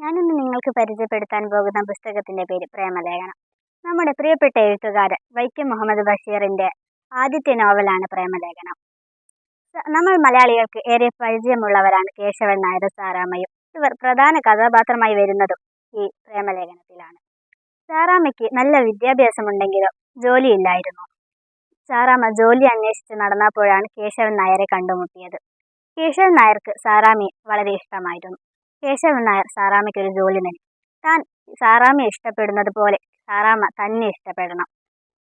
ഞാനിന്ന് നിങ്ങൾക്ക് പരിചയപ്പെടുത്താൻ പോകുന്ന പുസ്തകത്തിന്റെ പേര് പ്രേമലേഖനം. നമ്മുടെ പ്രിയപ്പെട്ട എഴുത്തുകാരൻ വൈക്കം മുഹമ്മദ് ബഷീറിന്റെ ആദ്യത്തെ നോവലാണ് പ്രേമലേഖനം. നമ്മൾ മലയാളികൾക്ക് ഏറെ പരിചയമുള്ളവരാണ് കേശവൻ നായരും സാറാമ്മയും. ഇവർ പ്രധാന കഥാപാത്രമായി വരുന്നതും ഈ പ്രേമലേഖനത്തിലാണ്. സാറാമ്മയ്ക്ക് നല്ല വിദ്യാഭ്യാസമുണ്ടെങ്കിലും ജോലിയില്ലായിരുന്നു. സാറാമ്മ ജോലി അന്വേഷിച്ച് നടന്നപ്പോഴാണ് കേശവൻ നായരെ കണ്ടുമുട്ടിയത്. കേശവൻ നായർക്ക് സാറാമ്മയെ വളരെ ഇഷ്ടമായിരുന്നു. കേശവൻ നായർ സാറാമ്മയ്ക്ക് ഒരു ജോലി നൽകി. താൻ സാറാമ്മയെ ഇഷ്ടപ്പെടുന്നത് പോലെ സാറാമ്മ തന്നെ ഇഷ്ടപ്പെടണം.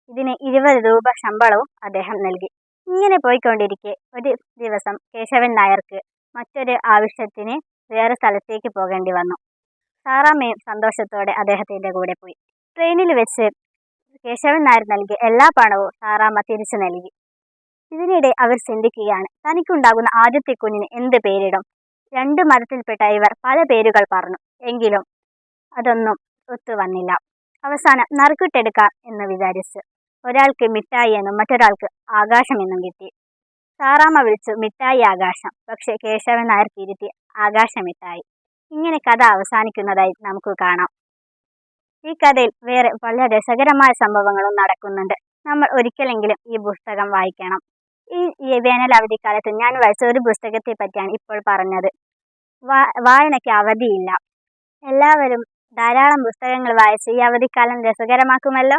ഇതിന് 20 രൂപ ശമ്പളവും അദ്ദേഹം നൽകി. ഇങ്ങനെ പോയിക്കൊണ്ടിരിക്കെ ഒരു ദിവസം കേശവൻ നായർക്ക് മറ്റൊരു ആവശ്യത്തിന് വേറെ സ്ഥലത്തേക്ക് പോകേണ്ടി വന്നു. സാറാമ്മയും സന്തോഷത്തോടെ അദ്ദേഹത്തിന്റെ കൂടെ പോയി. ട്രെയിനിൽ വെച്ച് കേശവൻ നായർ നൽകിയ എല്ലാ പണവും സാറാമ്മ തിരിച്ചു നൽകി. ഇതിനിടെ അവർ ചിന്തിക്കുകയാണ്, തനിക്കുണ്ടാകുന്ന ആദ്യത്തെ കുഞ്ഞിന് എന്ത് പേരിടും. 2 മതത്തിൽപ്പെട്ട ഇവർ പല പേരുകൾ പറഞ്ഞു. എങ്കിലും അതൊന്നും ഒത്തുവന്നില്ല. അവസാനം നറുക്കിട്ടെടുക്കാം എന്ന് വിചാരിച്ച് ഒരാൾക്ക് മിഠായി എന്നും മറ്റൊരാൾക്ക് ആകാശം എന്നും കിട്ടി. സാറാമ്മ വിളിച്ചു മിഠായി ആകാശം. പക്ഷെ കേശവൻ നായർ തിരുത്തി ആകാശ മിഠായി. ഇങ്ങനെ കഥ അവസാനിക്കുന്നതായി നമുക്ക് കാണാം. ഈ കഥയിൽ വേറെ വളരെ രസകരമായ സംഭവങ്ങളും നടക്കുന്നുണ്ട്. നമ്മൾ ഒരിക്കലെങ്കിലും ഈ പുസ്തകം വായിക്കണം. ഈ വേനൽ അവധിക്കാലത്ത് ഞാൻ വായിച്ച ഒരു പുസ്തകത്തെ പറ്റിയാണ് ഇപ്പോൾ പറഞ്ഞത്. വായനയ്ക്ക് അവധിയില്ല. എല്ലാവരും ധാരാളം പുസ്തകങ്ങൾ വായിച്ച് ഈ അവധിക്കാലം രസകരമാക്കുമല്ലോ.